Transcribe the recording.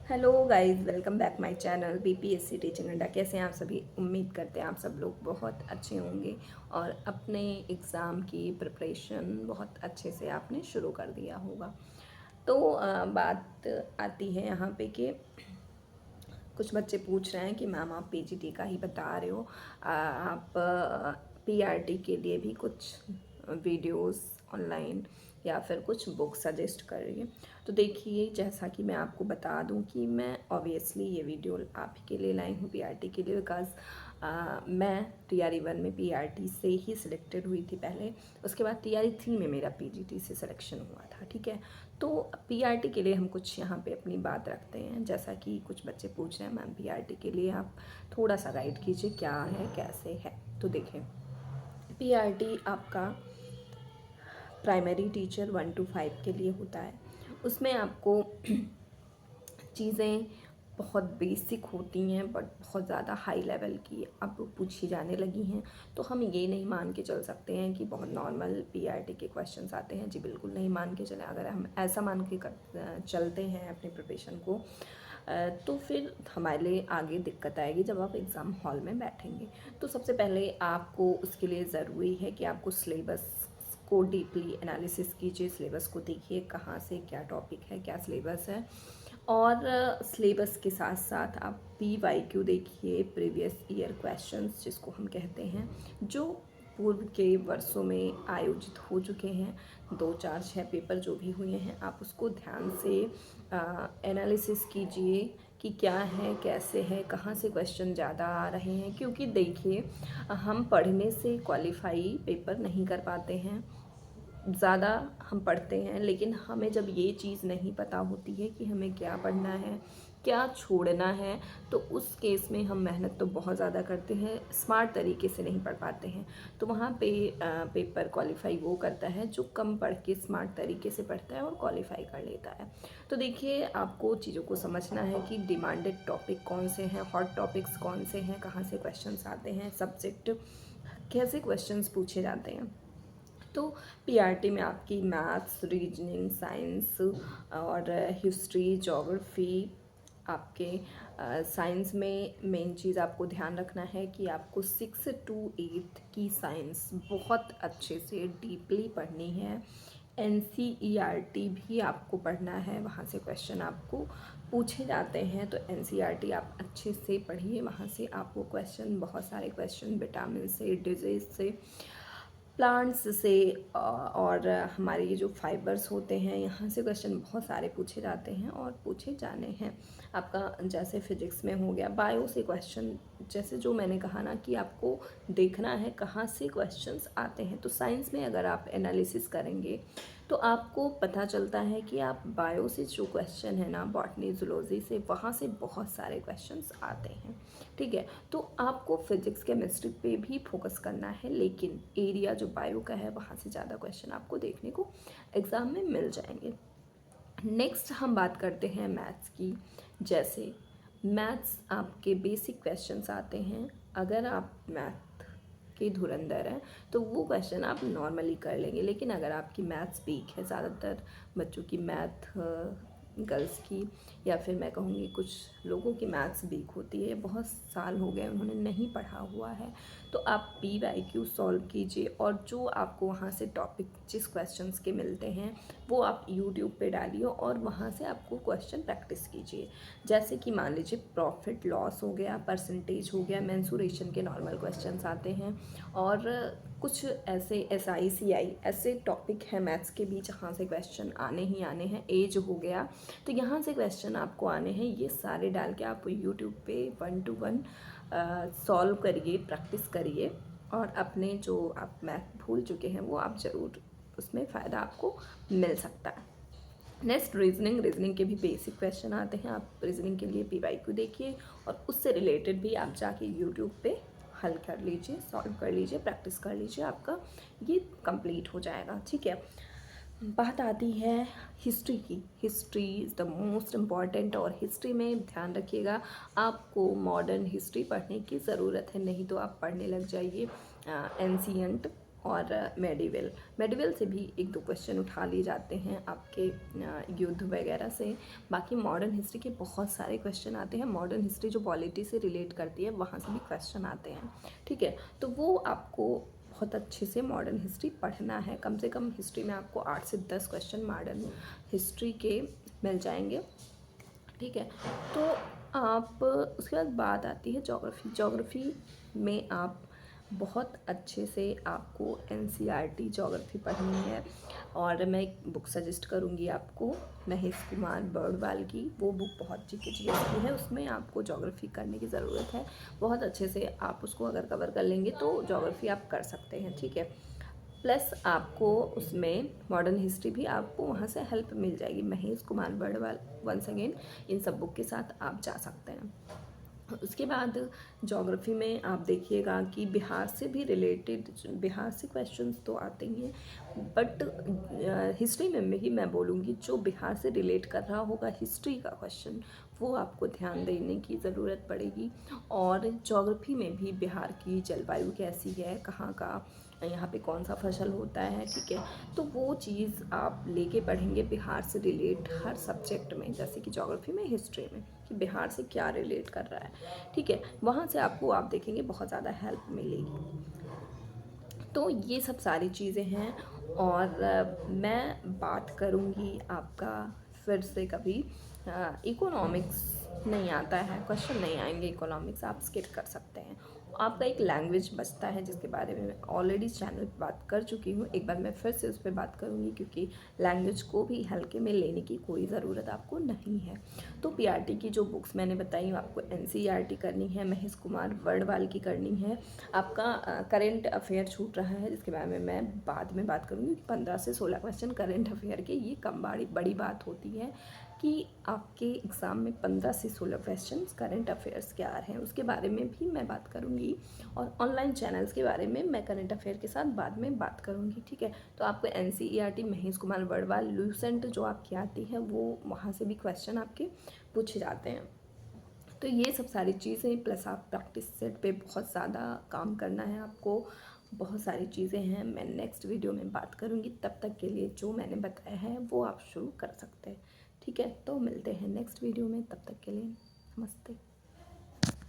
Hello guys, welcome back my channel BPSC teaching अड्डा। कैसे हैं आप सभी? उम्मीद करते हैं आप सब लोग बहुत अच्छे होंगे और अपने एग्ज़ाम की प्रिपरेशन बहुत अच्छे से आपने शुरू कर दिया होगा। तो बात आती है यहाँ पे कि कुछ बच्चे पूछ रहे हैं कि मैम आप पीजीटी का ही बता रहे हो, आप पीआरटी के लिए भी कुछ वीडियोस ऑनलाइन या फिर कुछ बुक सजेस्ट कर रही है। तो देखिए, जैसा कि मैं आपको बता दूं कि मैं ऑब्वियसली ये वीडियो आप ही के लिए लाई हूँ पीआरटी के लिए, बिकॉज मैं टीआरई 1 में पीआरटी से ही सिलेक्टेड हुई थी पहले। उसके बाद टीआरई 3 में मेरा पीजीटी से सिलेक्शन हुआ था। ठीक है, तो पीआरटी के लिए हम कुछ यहाँ पे अपनी बात रखते हैं। जैसा कि कुछ बच्चे पूछ रहे हैं मैम पीआरटी के लिए आप थोड़ा सा गाइड कीजिए, क्या है कैसे है। तो देखें, पीआरटी आपका प्राइमरी टीचर 1 to 5 के लिए होता है। उसमें आपको चीज़ें बहुत बेसिक होती हैं बट बहुत ज़्यादा हाई लेवल की अब पूछी जाने लगी हैं। तो हम ये नहीं मान के चल सकते हैं कि बहुत नॉर्मल पीआरटी के क्वेश्चंस आते हैं। जी बिल्कुल नहीं मान के चलें। अगर हम ऐसा मान के चलते हैं अपनी प्रिपरेशन को, तो फिर हमारे लिए आगे दिक्कत आएगी जब आप एग्ज़ाम हॉल में बैठेंगे। तो सबसे पहले आपको उसके लिए ज़रूरी है कि आपको सिलेबस को डीपली एनालिसिस कीजिए। सिलेबस को देखिए, कहाँ से क्या टॉपिक है, क्या सिलेबस है। और सिलेबस के साथ साथ आप PYQ देखिए, प्रीवियस ईयर क्वेश्चंस जिसको हम कहते हैं, जो पूर्व के वर्षों में आयोजित हो चुके हैं, 2 4 6 पेपर जो भी हुए हैं, आप उसको ध्यान से एनालिसिस कीजिए कि क्या है, कैसे है, कहाँ से क्वेश्चन ज़्यादा आ रहे हैं। क्योंकि देखिए, हम पढ़ने से क्वालिफाई पेपर नहीं कर पाते हैं। ज़्यादा हम पढ़ते हैं, लेकिन हमें जब ये चीज़ नहीं पता होती है कि हमें क्या पढ़ना है, क्या छोड़ना है, तो उस केस में हम मेहनत तो बहुत ज़्यादा करते हैं, स्मार्ट तरीके से नहीं पढ़ पाते हैं। तो वहाँ पे पेपर क्वालिफाई वो करता है जो कम पढ़ के स्मार्ट तरीके से पढ़ता है और क्वालिफाई कर लेता है। तो देखिए, आपको चीज़ों को समझना है कि डिमांडेड टॉपिक कौन से हैं, हॉट टॉपिक्स कौन से हैं, कहाँ से क्वेश्चंस आते हैं, सब्जेक्ट कैसे क्वेश्चंस पूछे जाते हैं। तो पीआरटी में आपकी मैथ्स, रीजनिंग, साइंस और हिस्ट्री, ज्योग्राफी, आपके साइंस में मेन चीज़ आपको ध्यान रखना है कि आपको 6 to 8 की साइंस बहुत अच्छे से डीपली पढ़नी है। NCERT भी आपको पढ़ना है, वहाँ से क्वेश्चन आपको पूछे जाते हैं। तो NCERT आप अच्छे से पढ़िए, वहाँ से आपको क्वेश्चन, बहुत सारे क्वेश्चन विटामिन से, डिजीज से, प्लांट्स से और हमारे ये जो फाइबर्स होते हैं, यहाँ से क्वेश्चन बहुत सारे पूछे जाते हैं और पूछे जाने हैं। आपका जैसे फिजिक्स में हो गया, बायो से क्वेश्चन, जैसे जो मैंने कहा ना कि आपको देखना है कहाँ से क्वेश्चंस आते हैं। तो साइंस में अगर आप एनालिसिस करेंगे तो आपको पता चलता है कि आप बायो से जो क्वेश्चन है ना, बॉटनी, जूलॉजी से, वहाँ से बहुत सारे क्वेश्चंस आते हैं। ठीक है, तो आपको फिजिक्स, केमिस्ट्री पे भी फोकस करना है, लेकिन एरिया जो बायो का है वहाँ से ज़्यादा क्वेश्चन आपको देखने को एग्ज़ाम में मिल जाएंगे। नेक्स्ट हम बात करते हैं मैथ्स की। जैसे मैथ्स आपके बेसिक क्वेश्चंस आते हैं। अगर आप मैथ के धुरंधर हैं तो वो क्वेश्चन आप नॉर्मली कर लेंगे, लेकिन अगर आपकी मैथ्स वीक है, ज़्यादातर बच्चों की मैथ, गर्ल्स की या फिर मैं कहूँगी कुछ लोगों की मैथ्स वीक होती है, बहुत साल हो गए उन्होंने नहीं पढ़ा हुआ है, तो आप PYQ सॉल्व कीजिए और जो आपको वहाँ से टॉपिक जिस क्वेश्चंस के मिलते हैं वो आप यूट्यूब पे डालिए और वहाँ से आपको क्वेश्चन प्रैक्टिस कीजिए। जैसे कि मान लीजिए प्रॉफिट लॉस हो गया, परसेंटेज हो गया, मेंसुरेशन के नॉर्मल क्वेश्चंस आते हैं और कुछ ऐसे SI CI ऐसे टॉपिक हैं मैथ्स के भी जहाँ से क्वेश्चन आने ही आने हैं। एज हो गया, तो यहाँ से क्वेश्चन आपको आने हैं। ये सारे डाल के आप यूट्यूब पे 1 to 1 सॉल्व करिए, प्रैक्टिस करिए और अपने जो आप मैथ भूल चुके हैं वो आप ज़रूर, उसमें फ़ायदा आपको मिल सकता है। नेक्स्ट रीजनिंग के भी बेसिक क्वेश्चन आते हैं। आप रीजनिंग के लिए PYQ देखिए और उससे रिलेटेड भी आप जाके यूट्यूब पे हल कर लीजिए, सॉल्व कर लीजिए, प्रैक्टिस कर लीजिए, आपका ये कंप्लीट हो जाएगा। ठीक है, बात आती है हिस्ट्री की। History is the most important और हिस्ट्री में ध्यान रखिएगा, आपको मॉडर्न हिस्ट्री पढ़ने की ज़रूरत है, नहीं तो आप पढ़ने लग जाइए एंशियंट और मेडिवल मेडिवल से भी एक दो क्वेश्चन उठा लिए जाते हैं आपके युद्ध वगैरह से। बाकी मॉडर्न हिस्ट्री के बहुत सारे क्वेश्चन आते हैं, मॉडर्न हिस्ट्री जो पॉलिटी से रिलेट करती है वहाँ से भी क्वेश्चन आते हैं, ठीक है। तो वो आपको बहुत अच्छे से मॉडर्न हिस्ट्री पढ़ना है। कम से कम हिस्ट्री में आपको 8 से 10 क्वेश्चन मॉडर्न हिस्ट्री के मिल जाएंगे, ठीक है। तो आप उसके बाद बात आती है ज्योग्राफी। ज्योग्राफी में आप बहुत अच्छे से आपको एनसीईआरटी ज्योग्राफी पढ़नी है, और मैं एक बुक सजेस्ट करूँगी आपको, महेश कुमार बर्डवाल की। वो बुक बहुत जीके की है, उसमें आपको ज्योग्राफी करने की ज़रूरत है। बहुत अच्छे से आप उसको अगर कवर कर लेंगे तो ज्योग्राफी आप कर सकते हैं, ठीक है। प्लस आपको उसमें मॉडर्न हिस्ट्री भी आपको वहाँ से हेल्प मिल जाएगी। महेश कुमार बर्डवाल, वंस अगेन इन सब बुक के साथ आप जा सकते हैं। उसके बाद ज्योग्राफी में आप देखिएगा कि बिहार से भी रिलेटेड, बिहार से क्वेश्चंस तो आते ही हैं, बट हिस्ट्री में ही मैं बोलूँगी जो बिहार से रिलेट कर रहा होगा हिस्ट्री का क्वेश्चन, वो आपको ध्यान देने की ज़रूरत पड़ेगी। और ज्योग्राफी में भी बिहार की जलवायु कैसी है, कहाँ का यहाँ पे कौन सा फसल होता है, ठीक है। तो वो चीज़ आप लेके पढ़ेंगे बिहार से रिलेट हर सब्जेक्ट में, जैसे कि ज्योग्राफी में, हिस्ट्री में, कि बिहार से क्या रिलेट कर रहा है, ठीक है। वहाँ से आपको आप देखेंगे बहुत ज़्यादा हेल्प मिलेगी। तो ये सब सारी चीज़ें हैं। और मैं बात करूँगी आपका फिर से कभी, इकोनॉमिक्स नहीं आता है, क्वेश्चन नहीं आएंगे इकोनॉमिक्स, आप स्किप कर सकते हैं। आपका एक लैंग्वेज बचता है जिसके बारे में मैं ऑलरेडी चैनल पे बात कर चुकी हूँ, एक बार मैं फिर से उस पर बात करूँगी, क्योंकि लैंग्वेज को भी हल्के में लेने की कोई ज़रूरत आपको नहीं है। तो पीआरटी की जो बुक्स मैंने बताई आपको एनसीईआरटी करनी है, महेश कुमार बर्डवाल की करनी है। आपका करेंट अफेयर छूट रहा है जिसके बारे में मैं बाद में बात करूँगी। 15 से 16 क्वेश्चन करेंट अफेयर के, ये कम बड़ी बात होती है कि आपके एग्ज़ाम में 15 से 16 क्वेश्चन करेंट अफेयर्स के आ रहे हैं, उसके बारे में भी मैं बात करूँगी। और ऑनलाइन चैनल्स के बारे में मैं करेंट अफेयर के साथ बाद में बात करूँगी, ठीक है। तो आपको एनसीईआरटी, महेश कुमार बर्डवाल, लूसेंट जो आपकी आती है वो वहाँ से भी क्वेश्चन आपके पूछे जाते हैं। तो ये सब सारी चीज़ें, प्लस आप प्रैक्टिस सेट पे बहुत ज़्यादा काम करना है आपको, बहुत सारी चीज़ें हैं। मैं नेक्स्ट वीडियो में बात करूँगी, तब तक के लिए जो मैंने बताया है वो आप शुरू कर सकते हैं, ठीक है। तो मिलते हैं नेक्स्ट वीडियो में, तब तक के लिए नमस्ते।